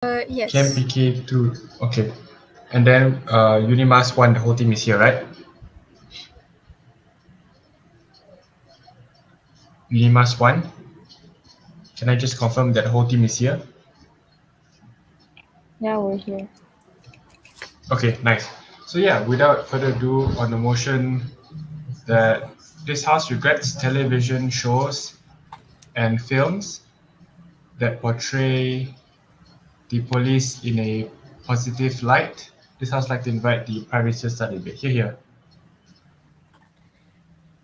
Yes. KMPK 2. Okay. And then Unimas 1, the whole team is here, right? Unimas 1. Can I just confirm that the whole team is here? Yeah, we're here. Okay, nice. So yeah, without further ado, on the motion that this house regrets television shows and films that portray the police in a positive light. This house like to invite the Prime Minister to start the debate. Here.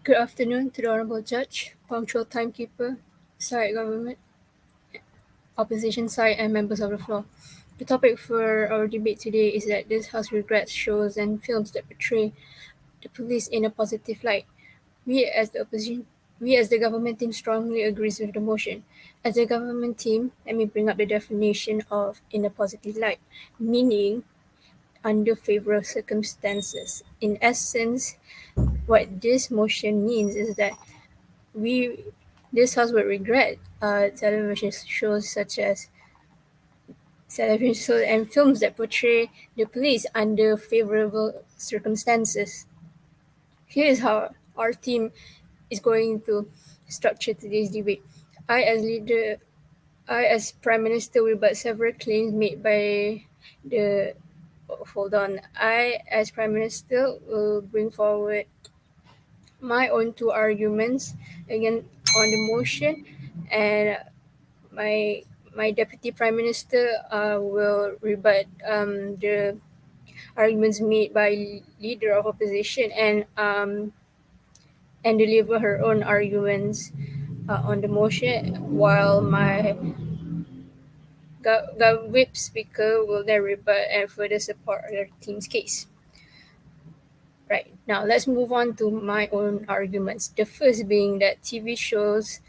Good afternoon to the Honorable Judge, punctual timekeeper, side government, opposition side, and members of the floor. The topic for our debate today is that this House regrets shows and films that portray the police in a positive light. We as the opposition, we as the government team strongly agrees with the motion. As a government team, let me bring up the definition of in a positive light, meaning under favorable circumstances. In essence, what this motion means is that we this house would regret television shows such as television shows and films that portray the police under favorable circumstances. Here is how our team is going to structure today's debate. I as leader I as Prime Minister will rebut several claims made by the hold on. I as Prime Minister will bring forward my own two arguments again on the motion, and my my deputy prime minister will rebut the arguments made by leader of opposition and deliver her own arguments on the motion, while my whip speaker will then rebut and further support her team's case. Right, now let's move on to my own arguments. The first being that TV shows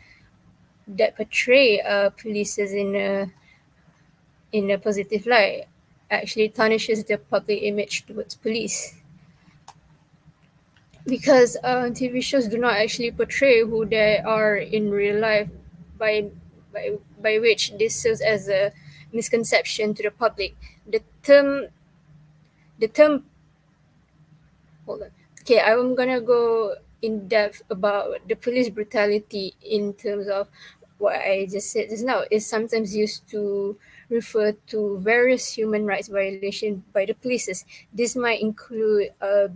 that portray police in a positive light actually tarnishes the public image towards police, because TV shows do not actually portray who they are in real life, by by which this serves as a misconception to the public. The term hold on. Okay, I'm gonna go in depth about the police brutality in terms of what I just said just now. Is sometimes used to refer to various human rights violations by the police. This might include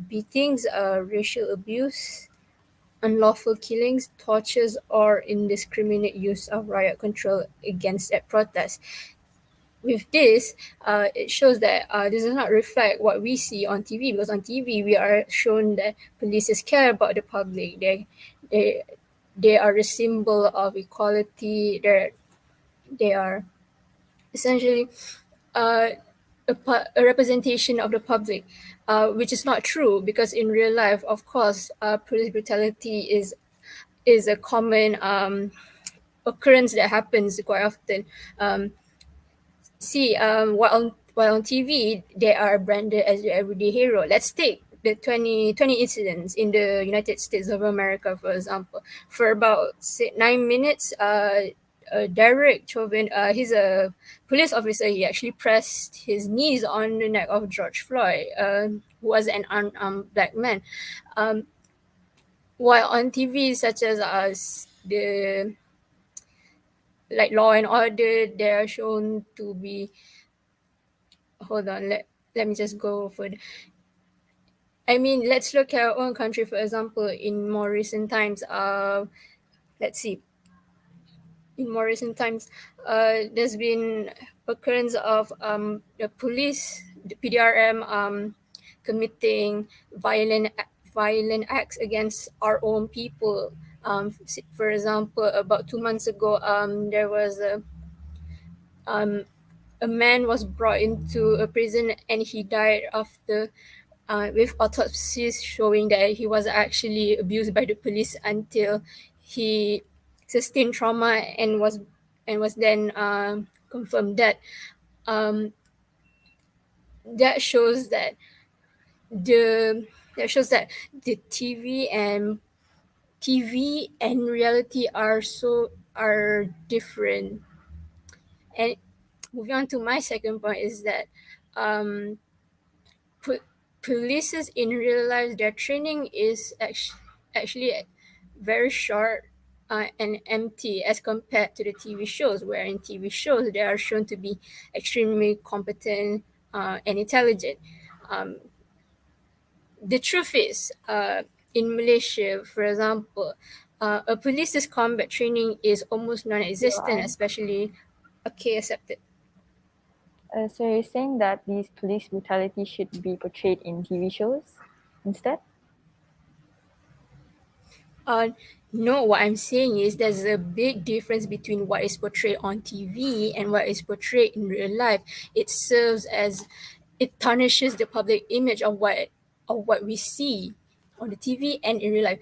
beatings, racial abuse, unlawful killings, tortures, or indiscriminate use of riot control against at protests. With this, it shows that this does not reflect what we see on TV, because on TV we are shown that police care about the public. They they are a symbol of equality. They are essentially uh, a representation of the public, which is not true, because in real life, of course, police brutality is a common occurrence that happens quite often. While on TV, they are branded as the everyday hero. Let's take the 2020 incidents in the United States of America, for example. For about 9 minutes, Derek Chauvin, he's a police officer. He actually pressed his knees on the neck of George Floyd, who was an unarmed black man. Um, while on TV, such as the like Law and Order, they are shown to be. Hold on, let me just go for I mean, let's look at our own country, for example. In more recent times, let's see. In more recent times, there's been occurrence of the police, the PDRM, committing violent acts against our own people. For example, about 2 months ago, there was a man was brought into a prison and he died after with autopsies showing that he was actually abused by the police until he sustained trauma and was then confirmed dead. Um, that shows that the that shows that the TV and reality are different, and moving on to my second point is that um, polices in real life, their training is actually very short and empty as compared to the TV shows, where in TV shows they are shown to be extremely competent and intelligent. Um, the truth is, in Malaysia, for example, a police's combat training is almost So non-existent, I'm especially okay accepted. so you're saying that these police brutality should be portrayed in TV shows instead? Uh, no, what I'm saying is there's a big difference between what is portrayed on TV and what is portrayed in real life. It serves as it tarnishes the public image of what we see on the TV and in real life,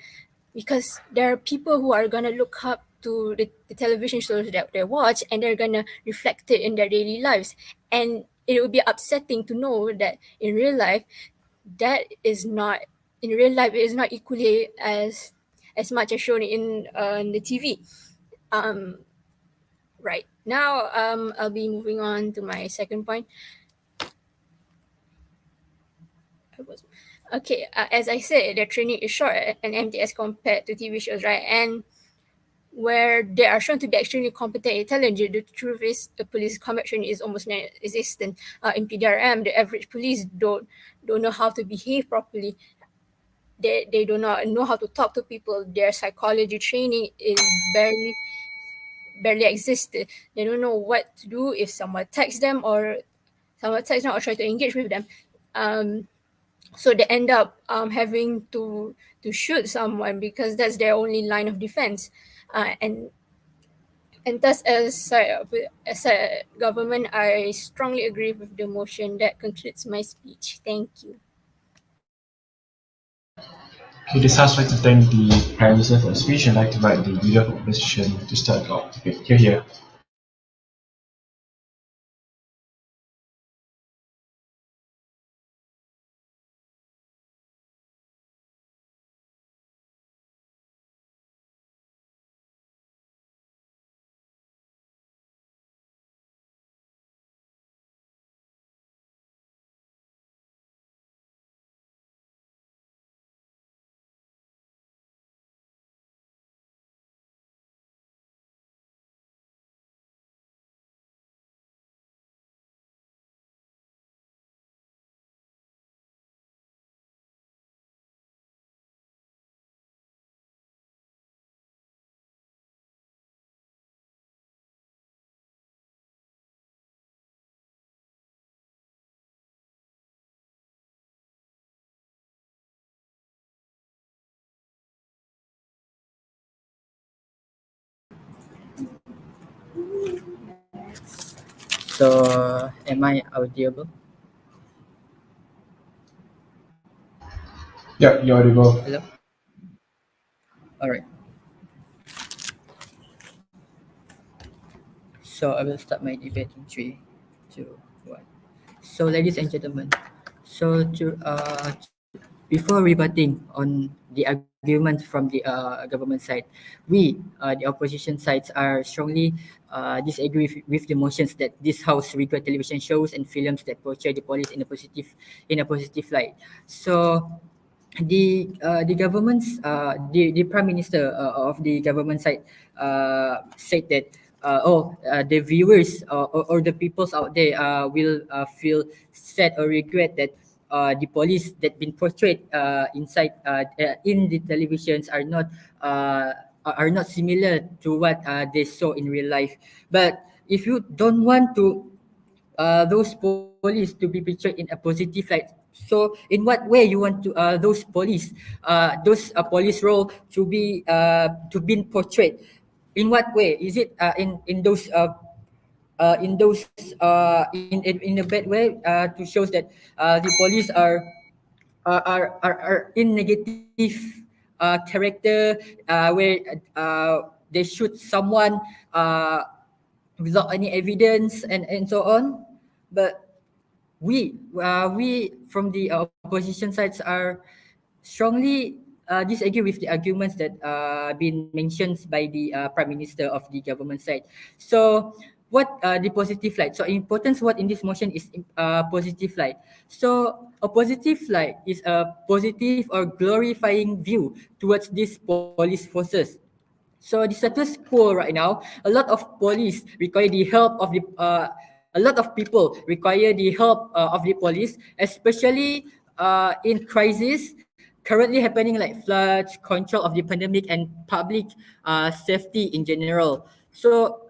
because there are people who are gonna look up to the television shows that they watch, and they're gonna reflect it in their daily lives, and it will be upsetting to know that in real life that is not in real life it is not equally as much as shown in the TV. Um, right now, I'll be moving on to my second point. Okay, as I said, their training is short and empty as compared to TV shows, right? And where they are shown to be extremely competent and intelligent, the truth is the police combat training is almost non-existent. In PDRM, the average police don't know how to behave properly. They do not know how to talk to people. Their psychology training is barely existed. They don't know what to do if someone texts them or try to engage with them. Um, so they end up having to shoot someone because that's their only line of defense. And thus, as a government, I strongly agree with the motion that concludes my speech. Thank you. Okay, this House would like to thank the Prime Minister for the speech and I'd like to invite the Leader of Opposition to start off. Okay, here. So, am I audible? Yeah, you're audible. Hello? All right. So, I will start my debate in three, two, one. So, ladies and gentlemen, before rebutting on the argument from the government side, we, the opposition sides, are strongly disagree with the motions that this House regard television shows and films that portray the police in a positive light. So, the government's the prime minister of the government side said that the viewers or the peoples out there will feel sad or regret that the police that been portrayed in the televisions are not similar to what they saw in real life. But if you don't want to those police to be portrayed in a positive light. So, in what way you want to those police role to be portrayed? In what way is it in those in a bad way to shows that the police are in negative character where they shoot someone without any evidence and so on. But we from the opposition sides are strongly disagree with the arguments that been mentioned by the prime minister of the government side. So what the positive light. So importance what in this motion is positive light. So a positive light is a positive or glorifying view towards these police forces. So the status quo right now, a lot of police require the help of the a lot of people require the help of the police, especially in crisis currently happening like floods, control of the pandemic, and public safety in general. So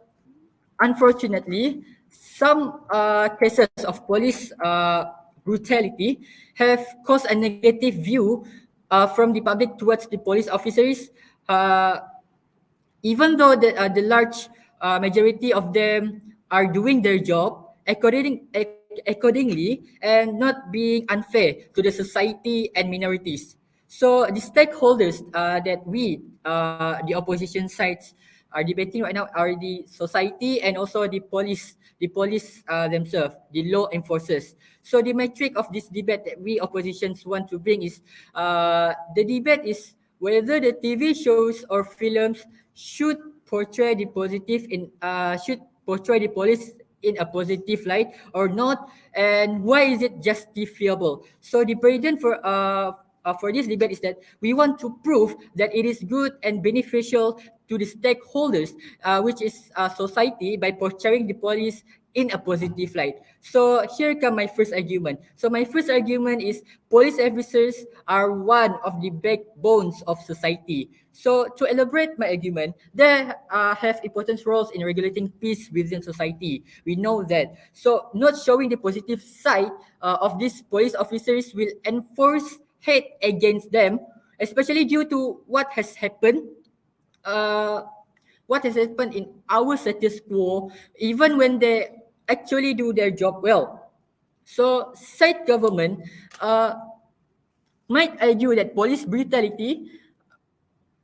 unfortunately, some cases of police brutality have caused a negative view from the public towards the police officers. Even though the large majority of them are doing their job accordingly and not being unfair to the society and minorities. So the stakeholders that we, the opposition sides, are debating right now are the society and also the police themselves, the law enforcers. So the metric of this debate that we oppositions want to bring is the debate is whether the TV shows or films should portray the positive in should portray the police in a positive light or not, and why is it justifiable. So the burden for this debate is that we want to prove that it is good and beneficial to the stakeholders, which is society, by portraying the police in a positive light. So here come my first argument. So my first argument is police officers are one of the backbones of society. So to elaborate my argument, they have important roles in regulating peace within society. We know that. So not showing the positive side of these police officers will enforce hate against them, especially due to uh, what has happened in our status quo, even when they actually do their job well. So, side government might argue that police brutality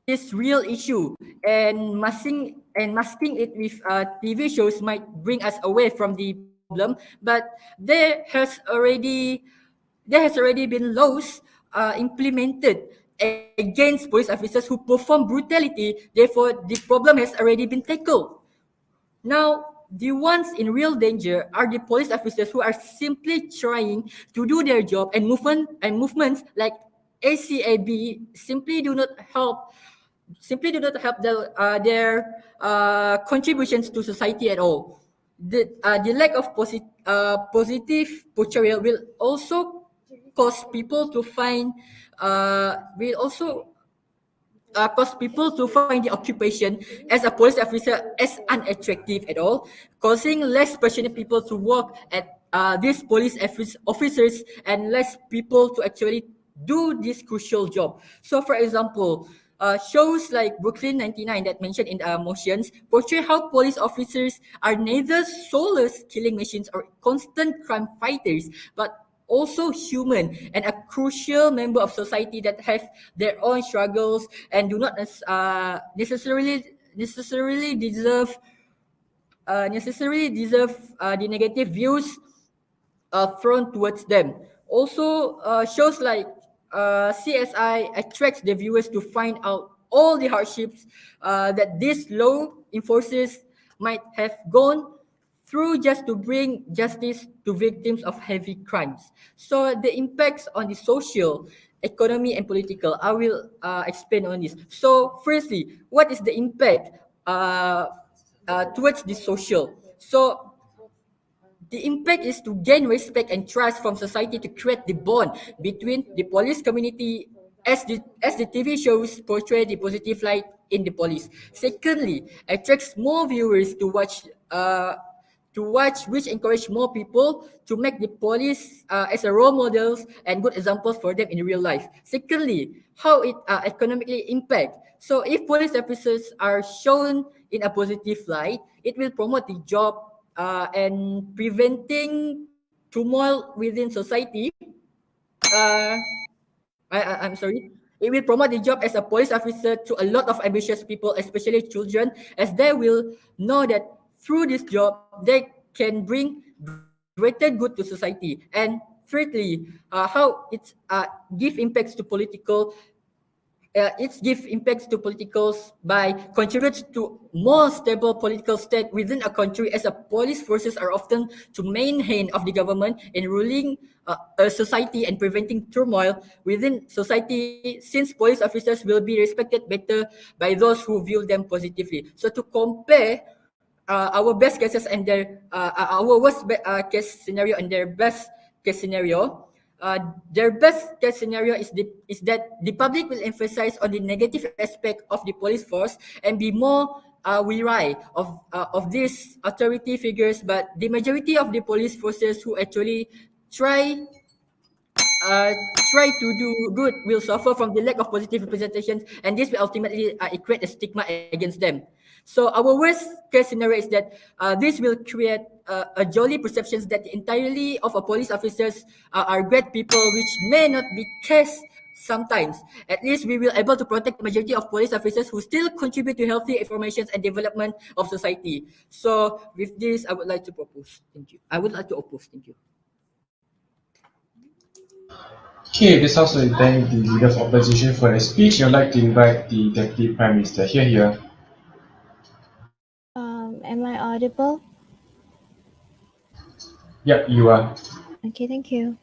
is real issue, and masking it with TV shows might bring us away from the problem. But there has already been laws implemented against police officers who perform brutality. Therefore, the problem has already been tackled. Now, the ones in real danger are the police officers who are simply trying to do their job, and movements like ACAB simply do not help their contributions to society at all. The lack of positive portrayal will also cause people to find will also cause people to find the occupation as a police officer as unattractive at all, causing less passionate people to work at these officers and less people to actually do this crucial job. So, for example, shows like Brooklyn 99 that mentioned in motions portray how police officers are neither soulless killing machines or constant crime fighters, but also human and a crucial member of society that have their own struggles and do not necessarily deserve the negative views thrown towards them. Also, shows like CSI attracts the viewers to find out all the hardships that these law enforcers might have gone through just to bring justice to victims of heavy crimes. So the impacts on the social, economy, and political, I will explain on this. So firstly, what is the impact towards the social? So the impact is to gain respect and trust from society, to create the bond between the police community as the TV shows portray the positive light in the police. Secondly, attracts more viewers to watch, which encourage more people to make the police as a role models and good examples for them in real life. Secondly, how it economically impact. So if police officers are shown in a positive light, it will promote the job and preventing turmoil within society. Uh, I'm sorry. It will promote the job as a police officer to a lot of ambitious people, especially children, as they will know that through this job they can bring greater good to society. And thirdly, how it give impacts to political it gives impacts to politicals by contributes to more stable political state within a country, as a police forces are often to main hand of the government in ruling a society and preventing turmoil within society, since police officers will be respected better by those who view them positively. So to compare our best cases and our case scenario and their best case scenario. Their best case scenario is that the public will emphasize on the negative aspect of the police force and be more wary of these authority figures, but the majority of the police forces who actually try uh, try to do good will suffer from the lack of positive representations, and this will ultimately create a stigma against them. So our worst case scenario is that this will create a jolly perceptions that entirely of a police officers are great people, which may not be case sometimes. At least we will able to protect the majority of police officers who still contribute to healthy information and development of society. So with this, I would like to propose. Thank you. I would like to oppose. Thank you. Okay, this also thank the Leader of Opposition for the speech. I'd like to invite the Deputy Prime Minister. Here. Am I audible? Yep, you are. Okay, thank you.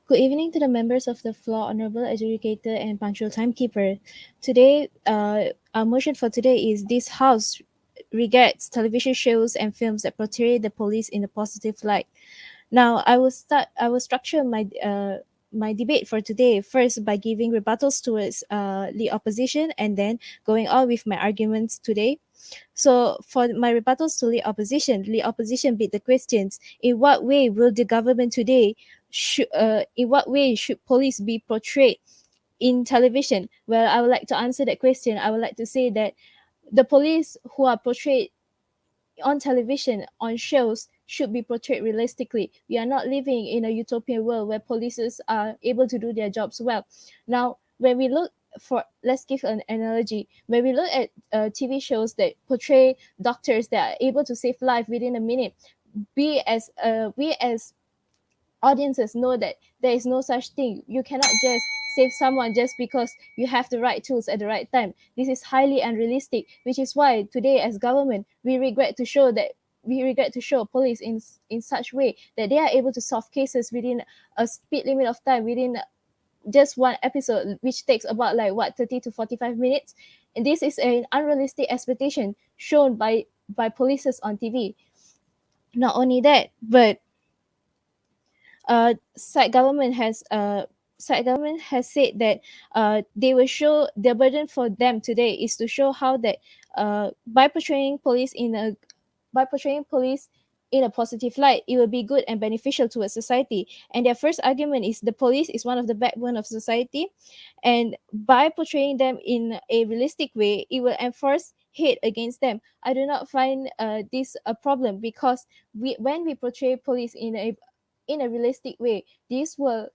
Good evening to the members of the floor, honorable adjudicator and punctual timekeeper. Today, our motion for today is this House regrets television shows and films that portray the police in a positive light. Now, I will structure my debate for today first by giving rebuttals towards the opposition and then going on with my arguments today. So for my rebuttals to the opposition beat the questions: in what way will the government today in what way should police be portrayed in television? Well, I would like to answer that question. I would like to say that the police who are portrayed on television, on shows, should be portrayed realistically. We are not living in a utopian world where police are able to do their jobs well. Now, when we look for, let's give an analogy. When we look at TV shows that portray doctors that are able to save life within a minute, we as audiences know that there is no such thing. You cannot just save someone just because you have the right tools at the right time. This is highly unrealistic, which is why today as government we regret to show police in such way that they are able to solve cases within a speed limit of time, within just one episode, which takes about 30 to 45 minutes. And this is an unrealistic expectation shown by polices on TV. Not only that, but side government has said that they will show the burden for them today is to show how that by portraying police in a positive light, it will be good and beneficial to a society. And their first argument is the police is one of the backbone of society, and by portraying them in a realistic way, it will enforce hate against them. I do not find this a problem, because when we portray police in a realistic way, this will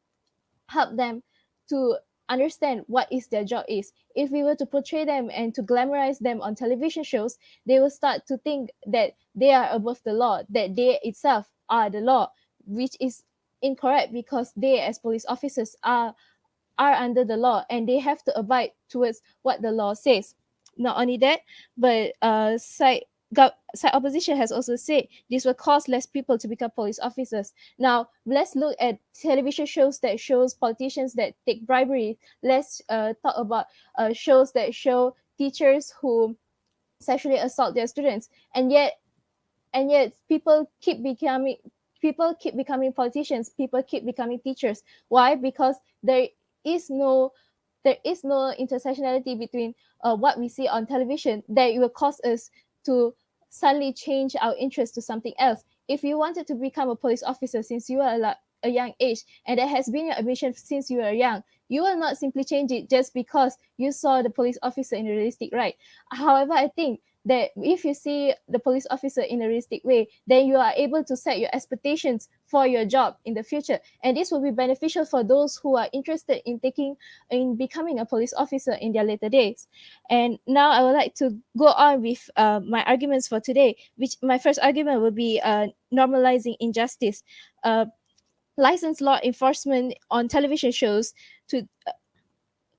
help them to understand what is their job is. If we were to portray them and to glamorize them on television shows, they will start to think that they are above the law, that they itself are the law, which is incorrect, because they as police officers are under the law and they have to abide towards what the law says. Not only that, but side opposition has also said this will cause less people to become police officers. Now, let's look at television shows that shows politicians that take bribery. Let's talk about shows that show teachers who sexually assault their students, and yet people keep becoming politicians, people keep becoming teachers. Why? Because there is no intersectionality between what we see on television that it will cause us to suddenly change our interest to something else. If you wanted to become a police officer since you are a young age, and that has been your ambition since you were young, you will not simply change it just because you saw the police officer in a realistic right. However, I think that if you see the police officer in a realistic way, then you are able to set your expectations for your job in the future, and this will be beneficial for those who are interested in becoming a police officer in their later days. And now I would like to go on with my arguments for today, which my first argument will be normalizing injustice. licensed law enforcement on television shows to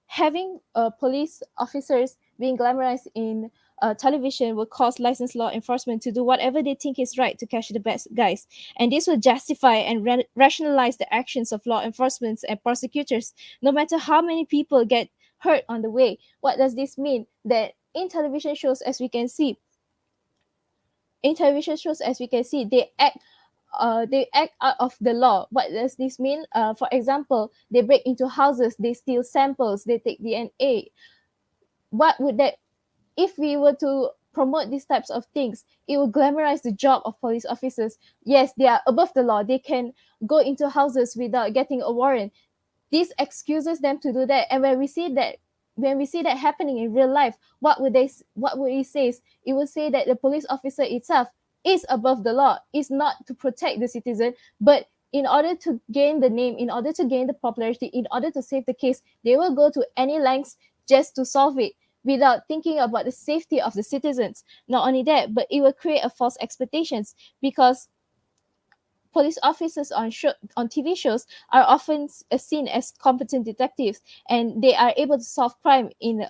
having police officers being glamorized in television will cause licensed law enforcement to do whatever they think is right to catch the best guys. And this will justify and rationalize the actions of law enforcement and prosecutors, no matter how many people get hurt on the way. What does this mean? That in television shows, as we can see, they act out of the law. What does this mean? For example, they break into houses, they steal samples, they take DNA. What would that, if we were to promote these types of things, it will glamorize the job of police officers. Yes, they are above the law. They can go into houses without getting a warrant. This excuses them to do that. And when we see that happening in real life, what would it say? It would say that the police officer itself is above the law, is not to protect the citizen, but in order to gain the name, in order to gain the popularity, in order to save the case, they will go to any lengths just to solve it without thinking about the safety of the citizens. Not only that, but it will create a false expectations, because police officers on TV shows are often seen as competent detectives, and they are able to solve crime in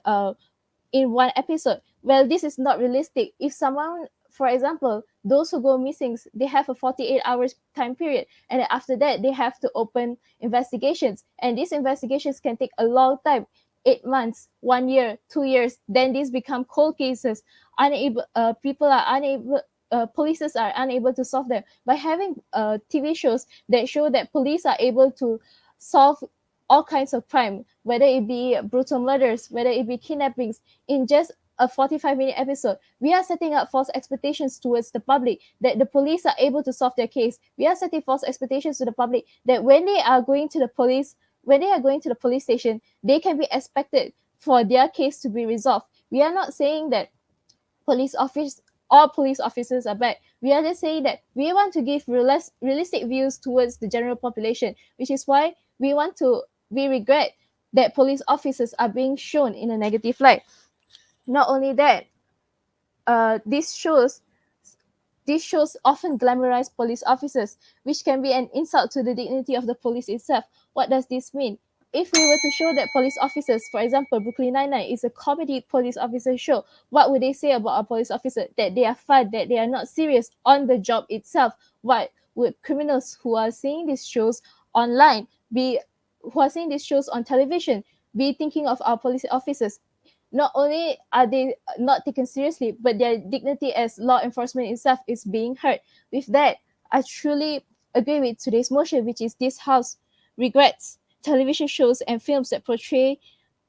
one episode. Well, this is not realistic. If someone, for example, those who go missing, they have a 48 hours time period, and after that they have to open investigations, and these investigations can take a long time, 8 months, 1 year, 2 years. Then these become cold cases. Unable People are unable, polices are unable to solve them. By having TV shows that show that police are able to solve all kinds of crime, whether it be brutal murders, whether it be kidnappings, in just a 45-minute episode, we are setting up false expectations towards the public that the police are able to solve their case. We are setting false expectations to the public that when they are going to the police station, they can be expected for their case to be resolved. We are not saying that all police officers are bad. We are just saying that we want to give realistic views towards the general population, which is why we regret that police officers are being shown in a negative light. Not only that, these shows often glamorize police officers, which can be an insult to the dignity of the police itself. What does this mean? If we were to show that police officers, for example, Brooklyn Nine-Nine is a comedy police officer show, what would they say about a police officer? That they are fun, that they are not serious on the job itself. What would criminals who are seeing these shows online who are seeing these shows on television be thinking of our police officers? Not only are they not taken seriously, but their dignity as law enforcement itself is being hurt. With that, I truly agree with today's motion, which is this House regrets television shows and films that portray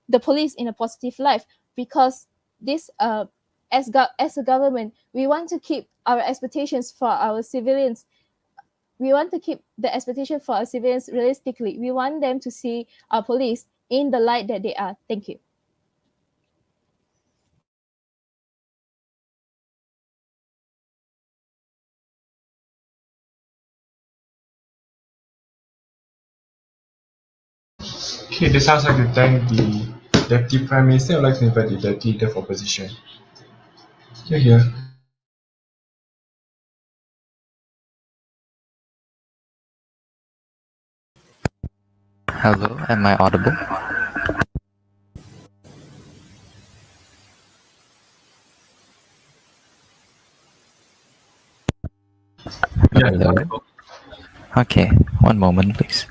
the police in a positive light, because this as a government, we want to keep our expectations for our civilians. We want to keep the expectation for our civilians realistically. We want them to see our police in the light that they are. Thank you. Okay, this sounds like to thank the Deputy Prime Minister. I'd like to invite the Deputy Leader of Opposition. You're here. Hello, am I audible? Yeah, Hello. Okay, one moment, please.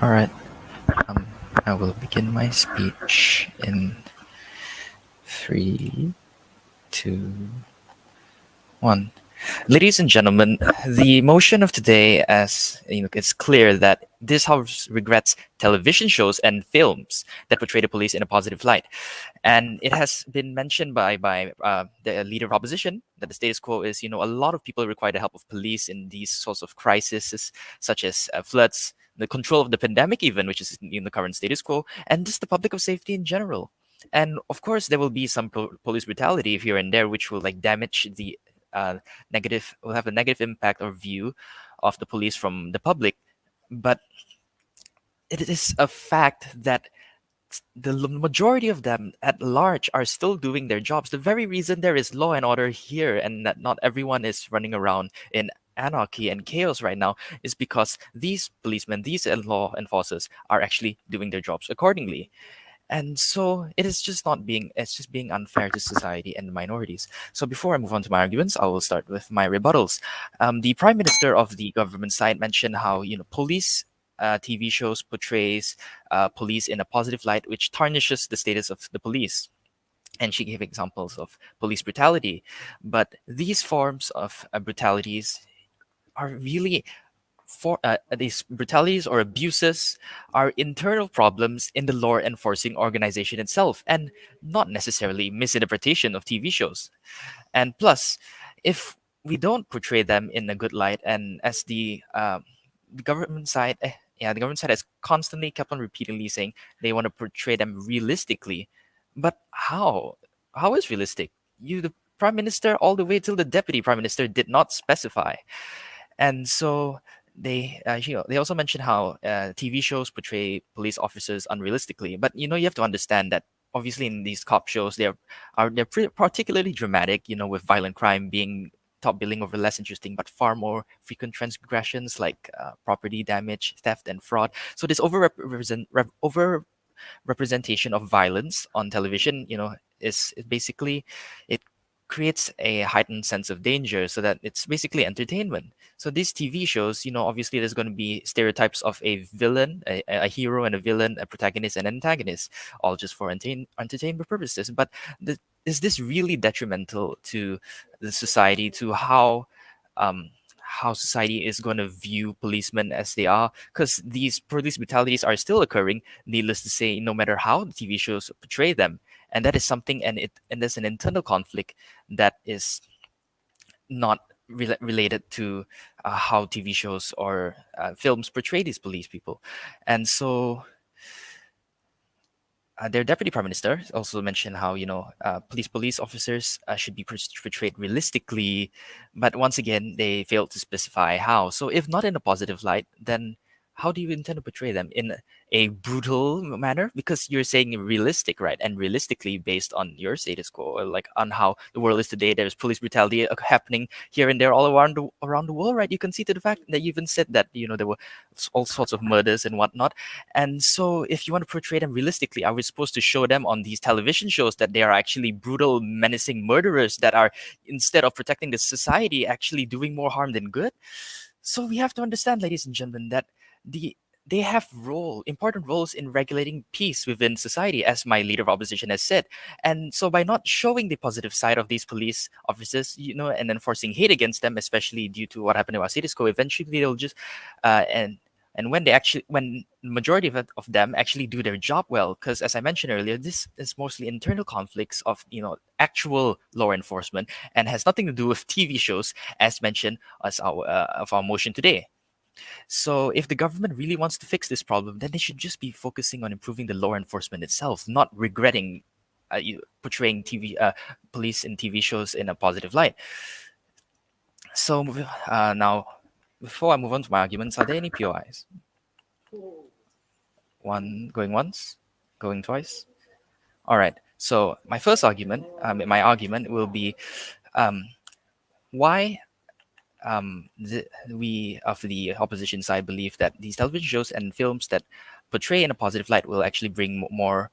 All right. I will begin my speech in 3, 2, 1. Ladies and gentlemen, the motion of today, as you know, it's clear that this House regrets television shows and films that portray the police in a positive light, and it has been mentioned by the leader of opposition that the status quo is, a lot of people require the help of police in these sorts of crises, such as floods, the control of the pandemic, even which is in the current status quo, and just the public of safety in general. And of course, there will be some police brutality here and there, which will like damage the negative will have a negative impact or view of the police from the public. But it is a fact that the majority of them at large are still doing their jobs. The very reason there is law and order here and that not everyone is running around in anarchy and chaos right now is because these policemen, these law enforcers are actually doing their jobs accordingly. And so it is just not being it's just being unfair to society and minorities. So before I move on to my arguments, I will start with my rebuttals. The prime minister of the government side mentioned how police TV shows portrays police in a positive light, which tarnishes the status of the police. And she gave examples of police brutality, but these forms of brutalities are really for these brutalities or abuses are internal problems in the law enforcing organization itself and not necessarily misinterpretation of TV shows. And plus, if we don't portray them in a good light, and as the government side, the government side has constantly kept on repeatedly saying they want to portray them realistically, but how? How is realistic? You, the prime minister, all the way till the deputy prime minister, did not specify. And so they also mentioned how TV shows portray police officers unrealistically. But you have to understand that obviously in these cop shows they're particularly dramatic. With violent crime being top billing over less interesting, but far more frequent transgressions like property damage, theft, and fraud. So this over representation of violence on television, is basically it creates a heightened sense of danger so that it's basically entertainment. So these TV shows, obviously there's going to be stereotypes of a villain, a hero and a villain, a protagonist and antagonist, all just for entertainment purposes. But is this really detrimental to the society, to how society is going to view policemen as they are? Because these police brutalities are still occurring, needless to say, no matter how the TV shows portray them. And that is something, and there's an internal conflict that is not related to how TV shows or films portray these police people. And so their deputy prime minister also mentioned how police officers should be portrayed realistically, but once again they failed to specify how. So if not in a positive light, then how do you intend to portray them in a brutal manner? Because you're saying realistic, right? And realistically, based on your status quo, or like on how the world is today, there's police brutality happening here and there all around the world, right? You can see to the fact that you even said that there were all sorts of murders and whatnot. And so, if you want to portray them realistically, are we supposed to show them on these television shows that they are actually brutal, menacing murderers that are, instead of protecting the society, actually doing more harm than good? So we have to understand, ladies and gentlemen, that they have important roles in regulating peace within society, as my leader of opposition has said. And so by not showing the positive side of these police officers, and enforcing hate against them, especially due to what happened to Asidisco, eventually they'll just and when when the majority of them actually do their job well, because as I mentioned earlier, this is mostly internal conflicts of actual law enforcement and has nothing to do with TV shows, as mentioned as our motion today. So if the government really wants to fix this problem, then they should just be focusing on improving the law enforcement itself, not regretting portraying police in TV shows in a positive light. So now, before I move on to my arguments, are there any POIs? One going once, going twice. All right. So my first argument, my argument will be why we of the opposition side believe that these television shows and films that portray in a positive light will actually bring more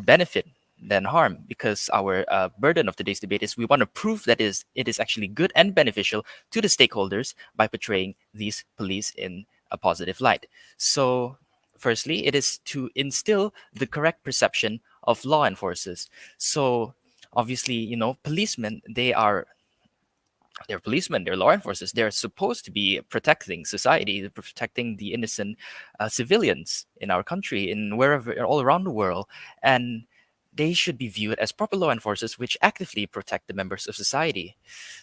benefit than harm, because our burden of today's debate is we want to prove that it is actually good and beneficial to the stakeholders by portraying these police in a positive light. So firstly, it is to instill the correct perception of law enforcers. So obviously, policemen, they are they're policemen, they're law enforcers. They're supposed to be protecting society, protecting the innocent civilians in our country, in wherever, all around the world, and they should be viewed as proper law enforcers, which actively protect the members of society.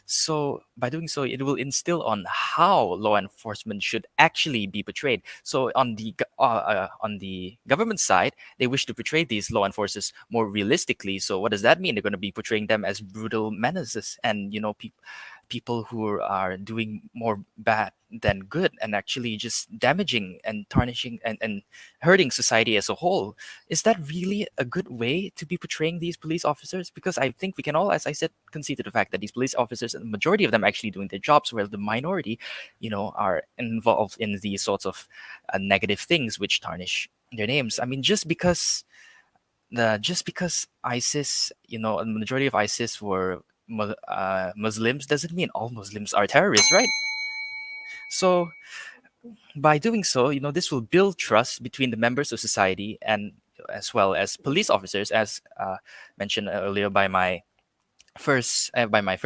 So by doing so, it will instill on how law enforcement should actually be portrayed. So on the government side, they wish to portray these law enforcers more realistically. So what does that mean? They're going to be portraying them as brutal menaces, and people who are doing more bad than good, and actually just damaging and tarnishing and hurting society as a whole. Is that really a good way to be portraying these police officers? Because I think we can all, as I said, concede to the fact that these police officers, the majority of them, actually doing their jobs, while the minority, are involved in these sorts of negative things which tarnish their names. I mean, just because ISIS, a majority of ISIS were Muslims, doesn't mean all Muslims are terrorists, right? So by doing so, this will build trust between the members of society, and as well as police officers, as mentioned earlier by my first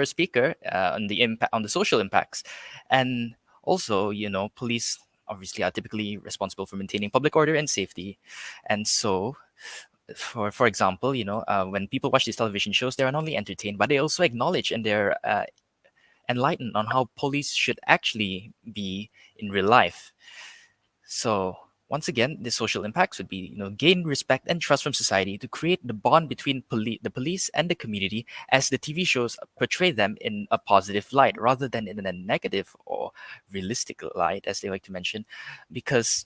speaker, on the impact, on the social impacts. And also, police obviously are typically responsible for maintaining public order and safety. And so, for example, when people watch these television shows, they are not only entertained, but they also acknowledge, and they're enlightened on how police should actually be in real life. So once again, the social impacts would be, gain respect and trust from society to create the bond between the police and the community, as the TV shows portray them in a positive light rather than in a negative or realistic light, as they like to mention, because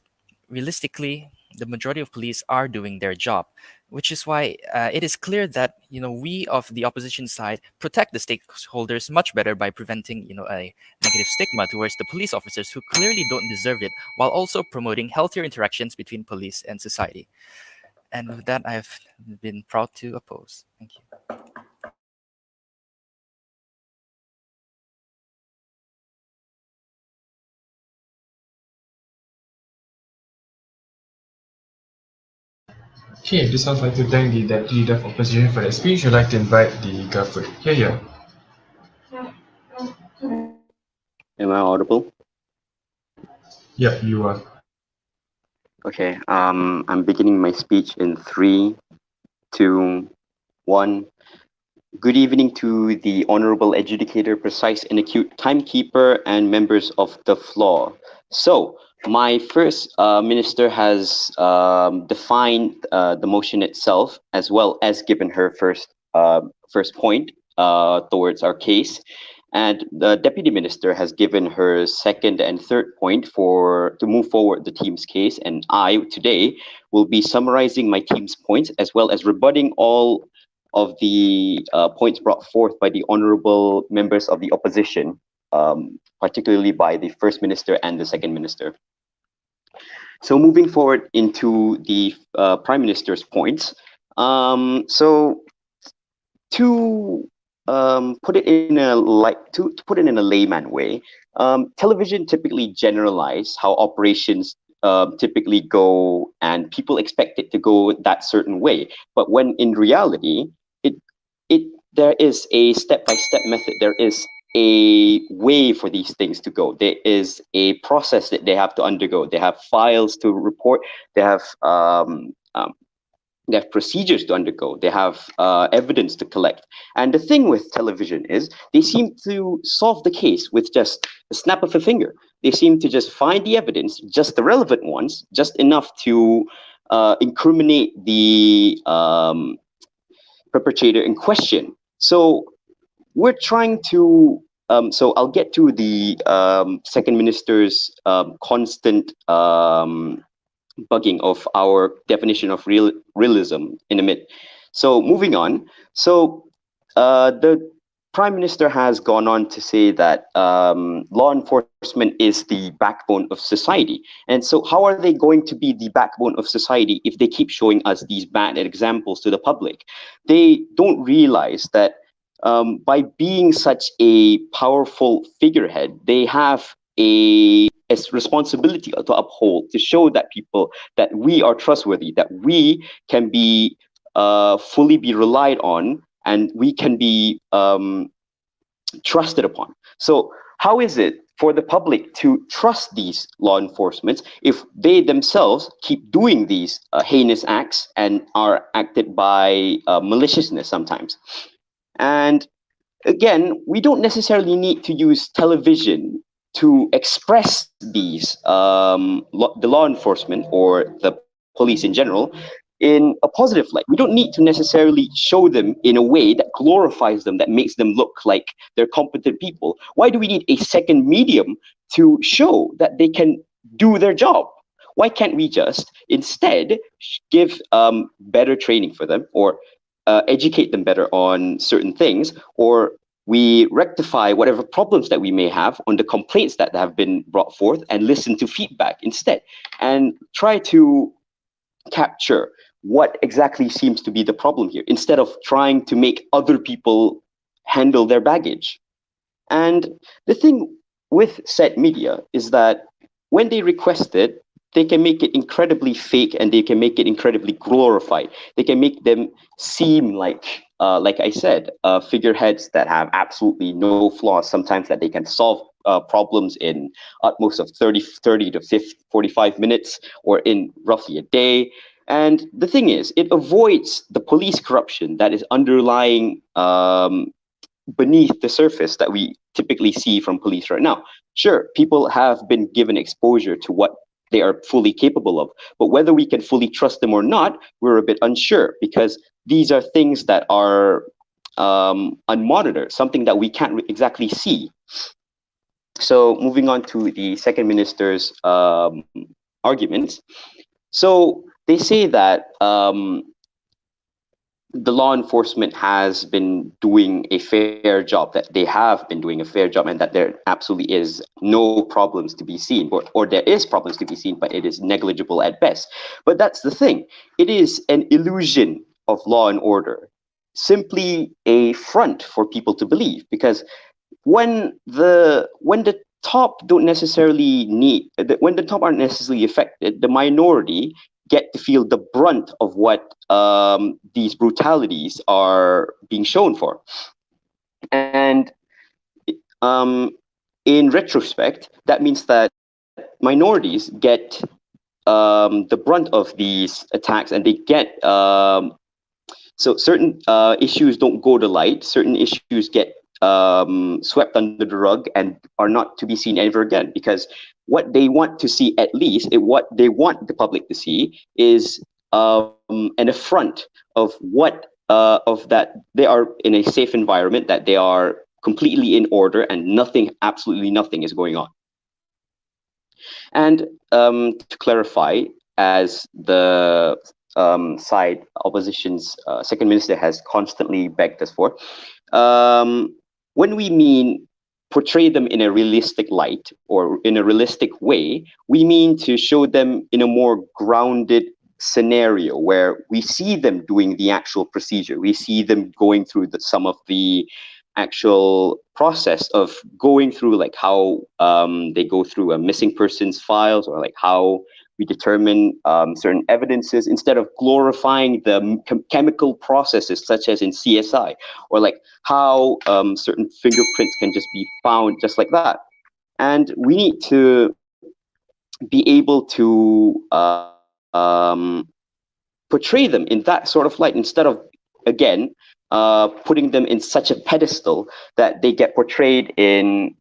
realistically, the majority of police are doing their job, which is why it is clear that we of the opposition side protect the stakeholders much better by preventing a negative stigma towards the police officers who clearly don't deserve it, while also promoting healthier interactions between police and society. And with that, I've been proud to oppose. Thank you. Okay, this sounds like to thank the Deputy Leader of Opposition for that speech. I'd like to invite the government. Here. Am I audible? Yeah, you are. Okay. I'm beginning my speech in 3, 2, 1. Good evening to the Honorable Adjudicator, Precise and Acute Timekeeper, and members of the floor. So, my first minister has defined the motion itself, as well as given her first point towards our case. And the deputy minister has given her second and third point to move forward the team's case. And I today will be summarizing my team's points, as well as rebutting all of the points brought forth by the honorable members of the opposition, particularly by the first minister and the second minister. So moving forward into the prime minister's points. So to put it in a layman way, television typically generalize how operations typically go, and people expect it to go that certain way. But when in reality, there is a step-by-step method. There is a way for these things to go. There is a process that they have to undergo. They have files to report. They have procedures to undergo. They have evidence to collect. And the thing with television is they seem to solve the case with just a snap of a finger. They seem to just find the evidence, just the relevant ones, just enough to incriminate the perpetrator in question. So we're trying to, so I'll get to the second minister's constant bugging of our definition of realism in a minute. So moving on. So the Prime Minister has gone on to say that law enforcement is the backbone of society. And so how are they going to be the backbone of society if they keep showing us these bad examples to the public? They don't realize that by being such a powerful figurehead, they have a responsibility to uphold, to show that people that we are trustworthy, that we can be fully be relied on, and we can be trusted upon. So how is it for the public to trust these law enforcement if they themselves keep doing these heinous acts and are acted by maliciousness sometimes? And again, we don't necessarily need to use television to express these the law enforcement or the police in general in a positive light. We don't need to necessarily show them in a way that glorifies them, that makes them look like they're competent people. Why do we need a second medium to show that they can do their job? Why can't we just instead give better training for them, or educate them better on certain things, or we rectify whatever problems that we may have on the complaints that have been brought forth and listen to feedback instead, and try to capture what exactly seems to be the problem here instead of trying to make other people handle their baggage. And the thing with said media is that when they request it, they can make it incredibly fake and they can make it incredibly glorified. They can make them seem like I said, figureheads that have absolutely no flaws, sometimes that they can solve problems in utmost of 30 to 45 minutes or in roughly a day. And the thing is, it avoids the police corruption that is underlying beneath the surface that we typically see from police right now. Sure, people have been given exposure to what they are fully capable of, but whether we can fully trust them or not, we're a bit unsure, because these are things that are unmonitored, something that we can't exactly see. So moving on to the second minister's arguments. So they say that the law enforcement has been doing a fair job, that they have been doing a fair job, and that there absolutely is no problems to be seen, or there is problems to be seen, but it is negligible at best. But that's the thing. It is an illusion of law and order, simply a front for people to believe, because when the top don't necessarily when the top aren't necessarily affected, the minority get to feel the brunt of what these brutalities are being shown for. And in retrospect, that means that minorities get the brunt of these attacks, and they get so certain issues don't go to light, certain issues get swept under the rug and are not to be seen ever again, because what they want to see, at least what they want the public to see, is an affront of what of that they are in a safe environment, that they are completely in order, and nothing, absolutely nothing, is going on. And to clarify, as the side opposition's second minister has constantly begged us for, when we mean portray them in a realistic light or in a realistic way, we mean to show them in a more grounded scenario where we see them doing the actual procedure. We see them going through some of the actual process of going through, like how they go through a missing persons files, or like how we determine certain evidences, instead of glorifying the chemical processes such as in CSI, or like how certain fingerprints can just be found just like that. And we need to be able to portray them in that sort of light, instead of, again, putting them in such a pedestal that they get portrayed in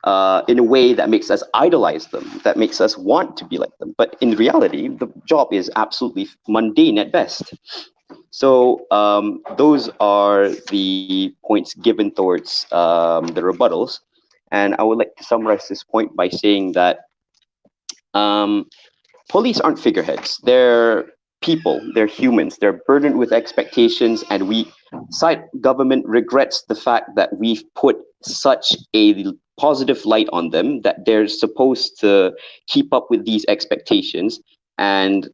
a way that makes us idolize them, that makes us want to be like them. But in reality, the job is absolutely mundane at best. So those are the points given towards the rebuttals. And I would like to summarize this point by saying that police aren't figureheads. They're people, they're humans, they're burdened with expectations, and side government regrets the fact that we've put such a positive light on them, that they're supposed to keep up with these expectations, and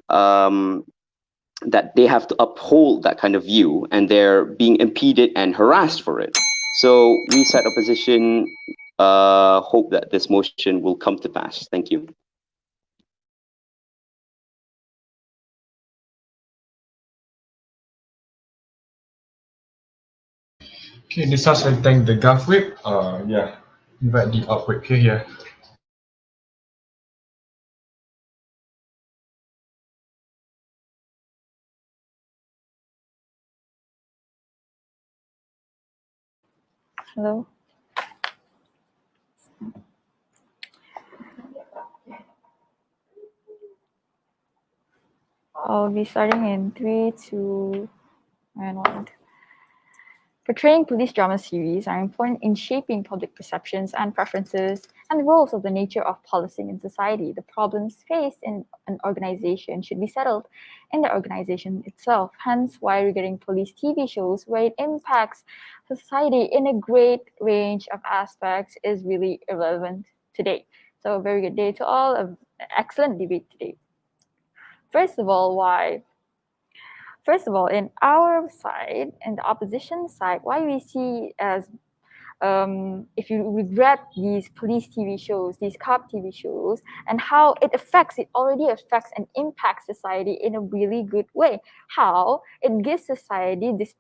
that they have to uphold that kind of view, and they're being impeded and harassed for it. So we, side opposition, hope that this motion will come to pass. Thank you. Okay, this house will thank the Gulf Whip. Yeah, invite the Up Whip here. Hello. I'll be starting in 3, 2, and 1. Portraying police drama series are important in shaping public perceptions and preferences and roles of the nature of policing in society. The problems faced in an organization should be settled in the organization itself. Hence, why we're getting police TV shows where it impacts society in a great range of aspects is really irrelevant today. So, a very good day to all. An excellent debate today. First of all, why? First of all, in our side, in the opposition side, why we see as if you regret these police TV shows, these cop TV shows, and how it already affects and impacts society in a really good way. How it gives society this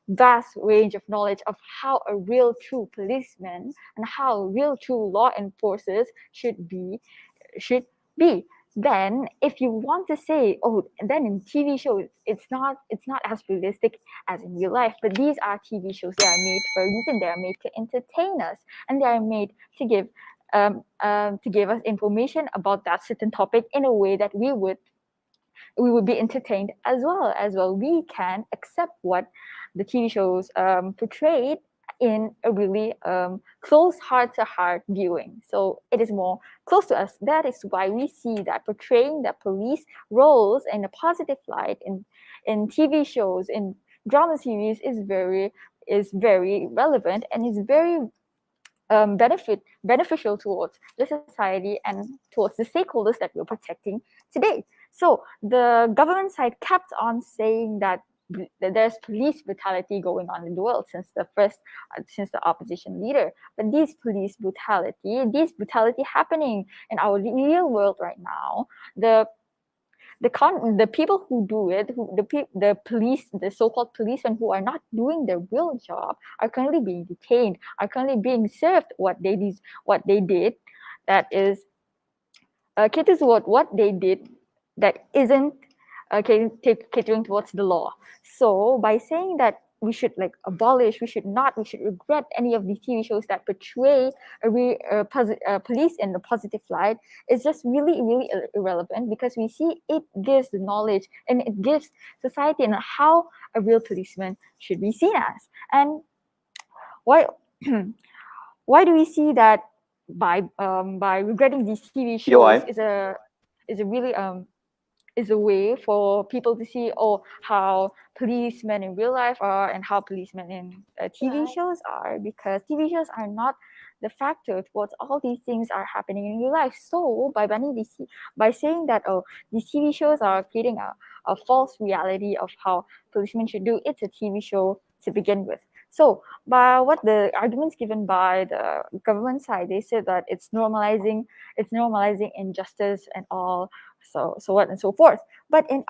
vast range of knowledge of how a real true policeman and how real true law enforcers should be. Then if you want to say, oh, then in TV shows it's not as realistic as in real life, but these are TV shows. They are made for a reason. They are made to entertain us, and they are made to give us information about that certain topic in a way that we would be entertained as well. We can accept what the TV shows portrayed in a really close heart-to-heart viewing. So it is more close to us. That is why we see that portraying the police roles in a positive light in TV shows, in drama series is very relevant and is very beneficial towards the society and towards the stakeholders that we're protecting today. So the government side kept on saying that there's police brutality going on in the world since the opposition leader. But this brutality happening in our real world right now, the people who do it, the police, the so-called policemen who are not doing their real job, are currently being detained, are currently being served what they did, that is caters toward what they did that isn't catering towards the law. So by saying that we should abolish, we should regret any of these TV shows that portray police in a positive light, is just really, really irrelevant, because we see it gives the knowledge and it gives society and how a real policeman should be seen as. And why why do we see that by regretting these TV shows is a way for people to see how policemen in real life are and how policemen in TV shows are, because TV shows are not the factor towards all these things are happening in real life. So by saying that these TV shows are creating a false reality of how policemen should do, it's a TV show to begin with. So by what the arguments given by the government side, they said that it's normalizing injustice and all, so what and so forth. But in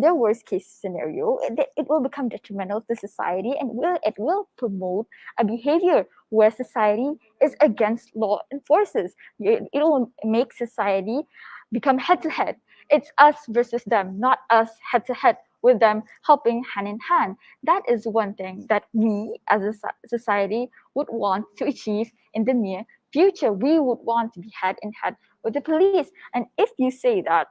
their worst case scenario, it will become detrimental to society, and it will promote a behavior where society is against law enforcers. It will make society become head to head. It's us versus them, not us head to head, with them helping hand in hand. That is one thing that we as a society would want to achieve in the near future. We would want to be head in head with the police. And if you say that,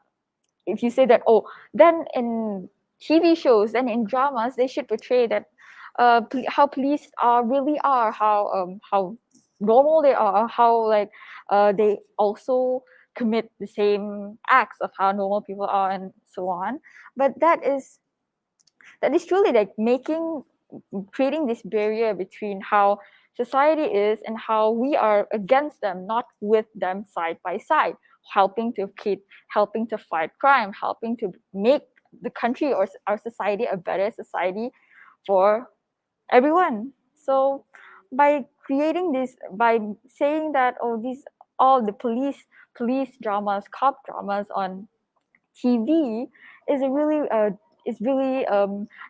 then in TV shows, then in dramas, they should portray that how police really are, how normal they are, how they also commit the same acts of how normal people are, and so on. But that is truly creating this barrier between how society is and how we are against them, not with them side by side, helping to fight crime, helping to make the country or our society a better society for everyone. So by saying that all the police dramas, cop dramas on TV is a really is really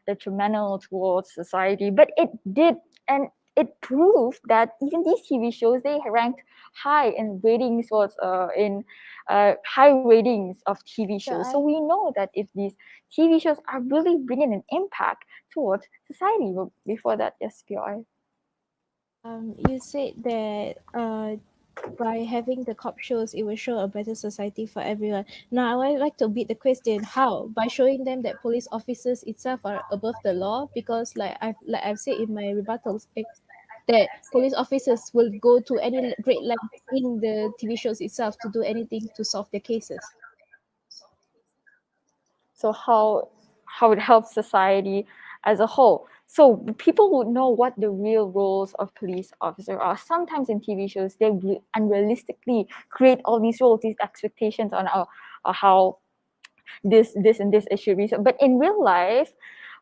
detrimental towards society. But it did, and it proved that even these TV shows, they ranked high in ratings, was in high ratings of TV shows. So we know that if these TV shows are really bringing an impact towards society. Before that, yes, PI. You said that by having the cop shows, it will show a better society for everyone. Now, I would like to beat the question: how? By showing them that police officers itself are above the law, because like I've said in my rebuttals, that police officers will go to any great length in the TV shows itself to do anything to solve their cases. So how it helps society as a whole. So people would know what the real roles of police officer are. Sometimes in TV shows, they unrealistically create all these roles, these expectations on how this and this it should be. But in real life,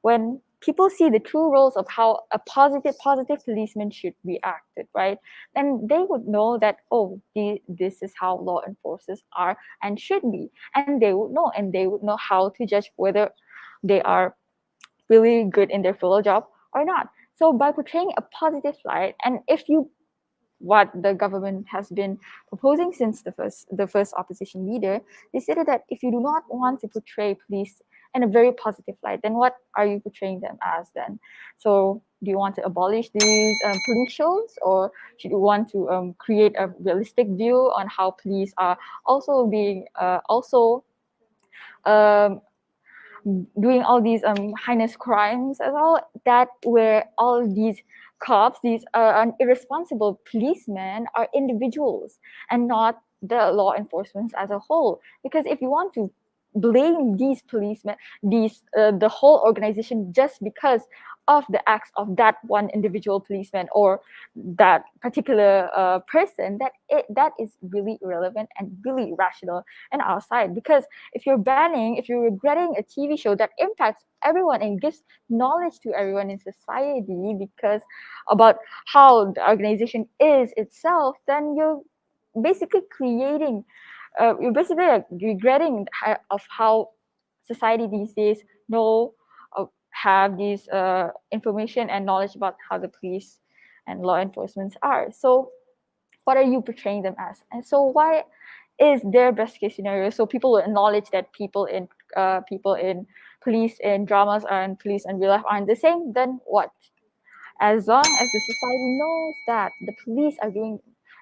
when people see the true roles of how a positive policeman should be acted, right, then they would know that, oh, this is how law enforcers are and should be, and they would know, how to judge whether they are really good in their field job or not. So by portraying a positive light, and if you what the government has been proposing since the first opposition leader, they stated that if you do not want to portray police in a very positive light, then what are you portraying them as then? So do you want to abolish these police shows, or should you want to create a realistic view on how police are also being um, doing all these heinous crimes as well, that where all these cops, these irresponsible policemen, are individuals and not the law enforcement as a whole? Because if you want to blame these policemen, the whole organization, just because of the acts of that one individual policeman or that particular person, that is really irrelevant and really irrational on our side. Because if you're regretting a TV show that impacts everyone and gives knowledge to everyone in society because about how the organization is itself, then basically creating you're basically regretting of how society these days know have these information and knowledge about how the police and law enforcement are. So what are you portraying them as? And so why is their best case scenario? So people will acknowledge that people in police in dramas and police in real life aren't the same. Then what? As long as the society knows that the police are doing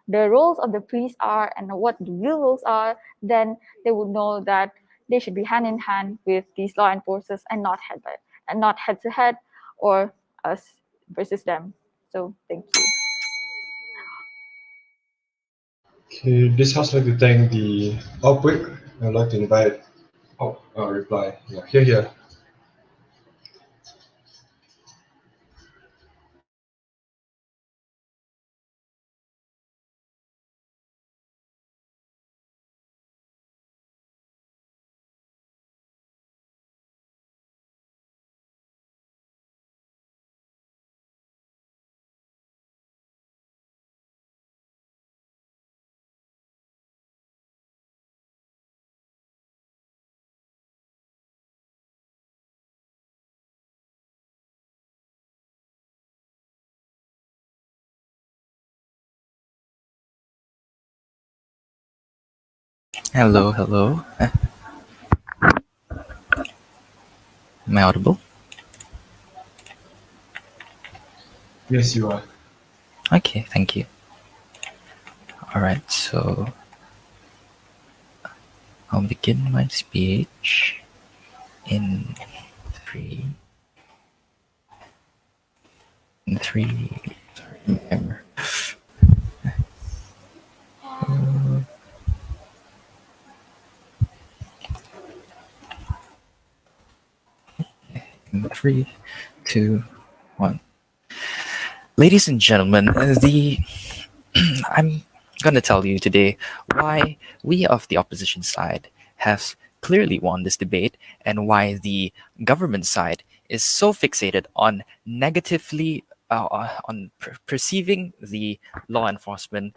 the roles of the police are and what the real roles are, then they would know that they should be hand in hand with these law enforcers and not head to head or us versus them. So thank you. Okay, this house like to thank the outbreak. I'd like to invite reply. Yeah, here. Hello, hello. Am I audible? Yes, you are. Okay, thank you. All right, so I'll begin my speech in three. In three. Sorry, remember. In 3, 2, 1. Ladies and gentlemen, I'm gonna tell you today why we of the opposition side have clearly won this debate and why the government side is so fixated on negatively perceiving the law enforcement,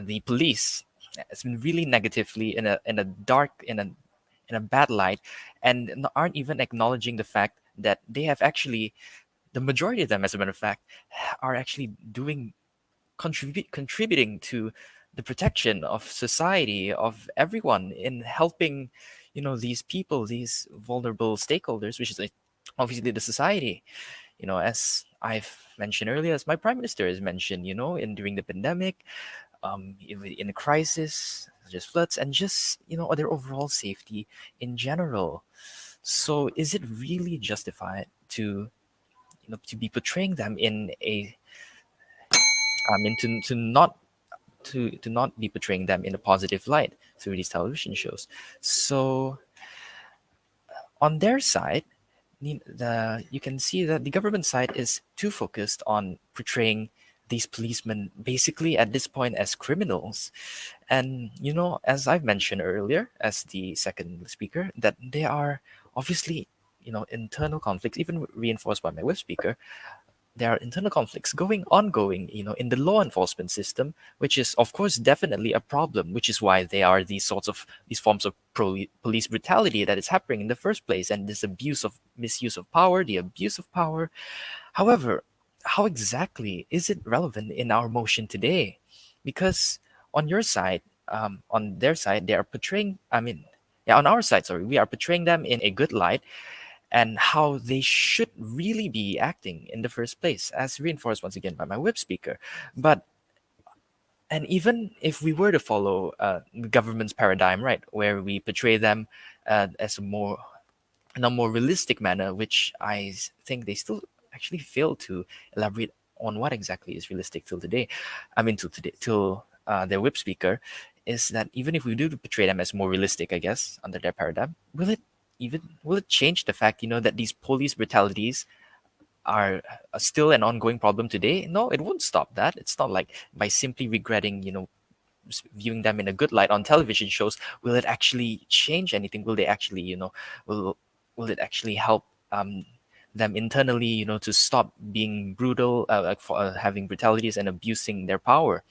the police. It's been really negatively in a in a bad light, and aren't even acknowledging the fact that they have actually, the majority of them, as a matter of fact, are actually contributing to the protection of society, of everyone, in helping, these people, these vulnerable stakeholders, which is like obviously the society. As I've mentioned earlier, as my prime minister has mentioned, in during the pandemic, in a crisis, just floods, and just their overall safety in general. So, is it really justified to be portraying them in a, I mean, to not be portraying them in a positive light through these television shows? So, on their side, you can see that the government side is too focused on portraying these policemen basically at this point as criminals. And as I've mentioned earlier, as the second speaker, that there are obviously internal conflicts, even reinforced by my web speaker. There are internal conflicts ongoing, in the law enforcement system, which is of course definitely a problem, which is why they are these forms of police brutality that is happening in the first place, and this misuse of power, the abuse of power. However, how exactly is it relevant in our motion today? Because on your side, on their side, they are portraying, yeah, on our side, sorry, we are portraying them in a good light, and how they should really be acting in the first place, as reinforced once again by my web speaker. But and even if we were to follow the government's paradigm, right, where we portray them as in a more realistic manner, which think they still actually fail to elaborate on what exactly is realistic till today. Till today, till their whip speaker, is that even if we do portray them as more realistic, I guess, under their paradigm, will it change the fact, that these police brutalities are still an ongoing problem today? No, it won't stop that. It's not like by simply regretting, viewing them in a good light on television shows, will it actually change anything? Will they actually, will will it actually help them internally, to stop being brutal, like for having brutalities and abusing their power?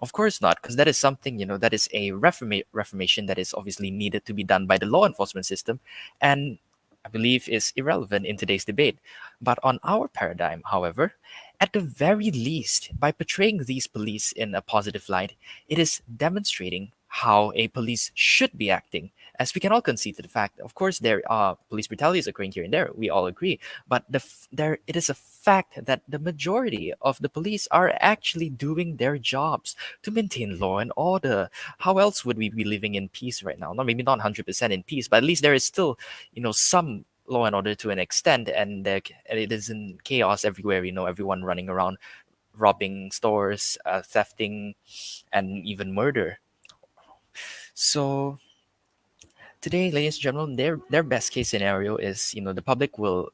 Of course not, because that is something, that is a reformation that is obviously needed to be done by the law enforcement system, and I believe is irrelevant in today's debate. But on our paradigm, however, at the very least, by portraying these police in a positive light, it is demonstrating how a police should be acting. As we can all concede to the fact, of course, there are police brutalities occurring here and there. We all agree, but it is a fact that the majority of the police are actually doing their jobs to maintain law and order. How else would we be living in peace right now? Not maybe not 100% in peace, but at least there is still, some law and order to an extent, and it isn't chaos everywhere. Everyone running around robbing stores, thefting, and even murder. So today, ladies and gentlemen, their best case scenario is, the public will,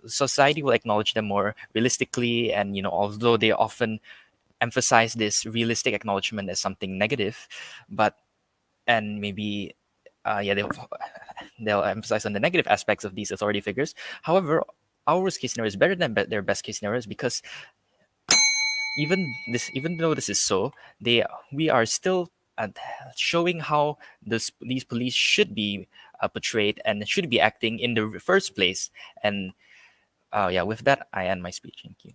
society will acknowledge them more realistically, and although they often emphasize this realistic acknowledgement as something negative, but and maybe they'll emphasize on the negative aspects of these authority figures. However, our worst case scenario is better than their best case scenarios, because even though this is so, we are still showing how these police should be portrayed and should be acting in the first place. And yeah, with that, I end my speech. Thank you.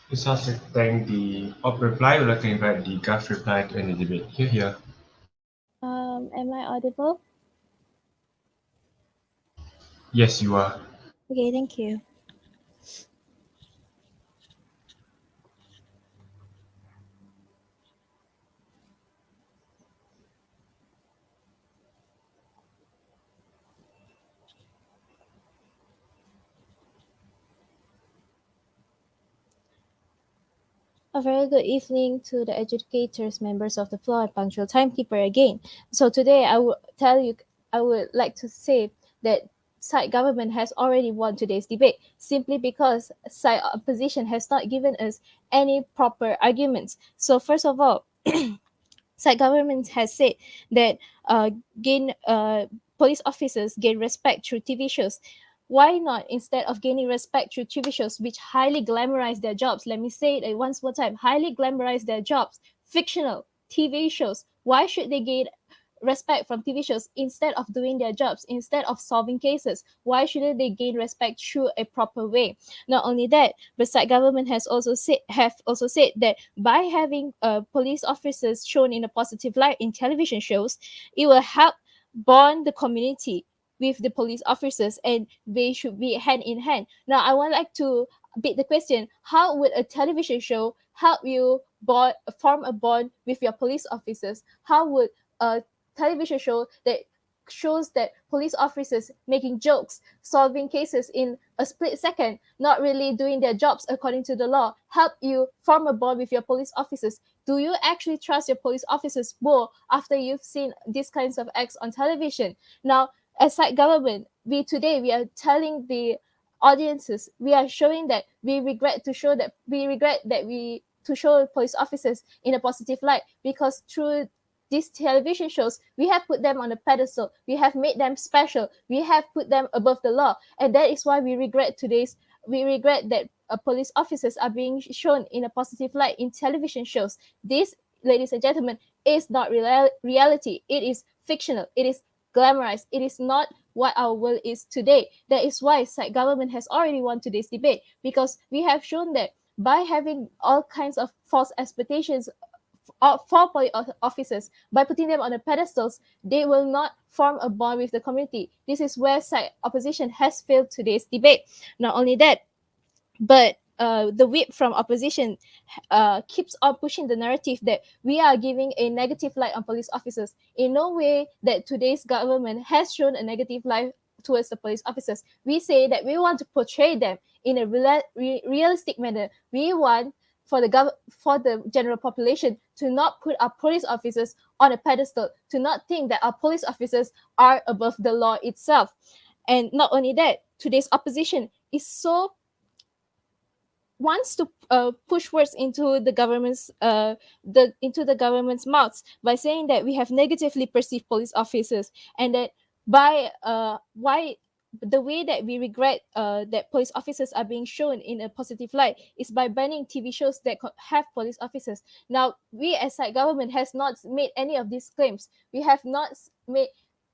Besides thank the op reply, we'd like to invite the Gulf reply to end the debate. Here. Am I audible? Yes, you are. Okay, thank you. A very good evening to the educators, members of the floor, and punctual timekeeper again. So today I would like to say that side government has already won today's debate, simply because side opposition has not given us any proper arguments. So first of all, side government has said that gain police officers gain respect through TV shows. Why not, instead of gaining respect through TV shows which highly glamorize their jobs? Let me say it once more time: highly glamorize their jobs, fictional TV shows. Why should they gain respect from TV shows instead of doing their jobs, instead of solving cases? Why shouldn't they gain respect through a proper way? Not only that, besides government has also said that by having police officers shown in a positive light in television shows, it will help bond the community with the police officers, and they should be hand in hand. Now, I would like to beat the question: how would a television show help you form a bond with your police officers? How would a television show that shows that police officers making jokes, solving cases in a split second, not really doing their jobs according to the law, help you form a bond with your police officers? Do you actually trust your police officers more after you've seen these kinds of acts on television? Now, as side government, we are telling the audiences, we are showing that we regret to show police officers in a positive light, because through these television shows, we have put them on a pedestal, we have made them special, we have put them above the law, and that is why we regret that police officers are being shown in a positive light in television shows. This, ladies and gentlemen, is not reality. It is fictional. It is glamorized. It is not what our world is today. That is why side government has already won today's debate, because we have shown that by having all kinds of false expectations for police officers, by putting them on the pedestals, they will not form a bond with the community. This is where side opposition has failed today's debate. Not only that, but the whip from opposition keeps on pushing the narrative that we are giving a negative light on police officers. In no way that today's government has shown a negative light towards the police officers. We say that we want to portray them in a realistic manner. We want for the general population to not put our police officers on a pedestal, to not think that our police officers are above the law itself. And not only that, today's opposition is so wants to push words into the government's mouths by saying that we have negatively perceived police officers, and that by why the way that we regret that police officers are being shown in a positive light is by banning TV shows that have police officers. Now, we as side government has not made any of these claims. We have not made,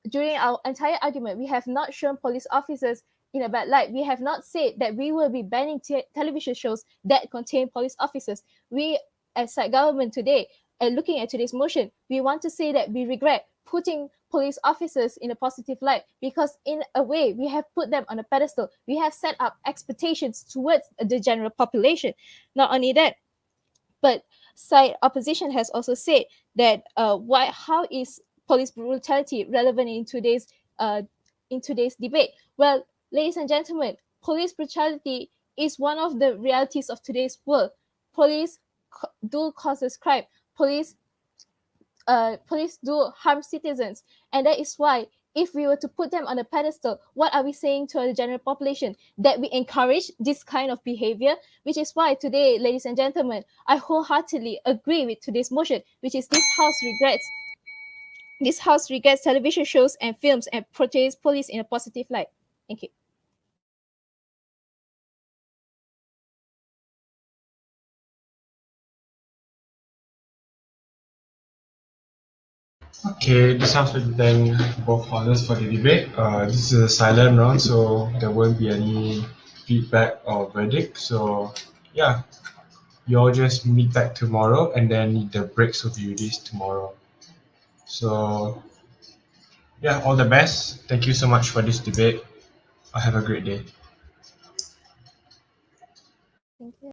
during our entire argument, we have not shown police officers in a bad light. We have not said that we will be banning television shows that contain police officers. We, as side government today, and looking at today's motion, we want to say that we regret putting police officers in a positive light, because in a way we have put them on a pedestal. We have set up expectations towards the general population. Not only that, but side opposition has also said that how is police brutality relevant in today's debate? Well, ladies and gentlemen, police brutality is one of the realities of today's world. Police do causes crime. Police do harm citizens, and that is why, if we were to put them on a pedestal, what are we saying to the general population? That we encourage this kind of behavior, which is why today, ladies and gentlemen, I wholeheartedly agree with today's motion, which is this house regrets television shows and films and portrays police in a positive light. Thank you. Okay, this sounds like thank both authors for the debate. This is a silent round, so there won't be any feedback or verdict. So yeah, you all just meet back tomorrow, and then the breaks will be released tomorrow. So yeah, all the best. Thank you so much for this debate. Have a great day. Thank you.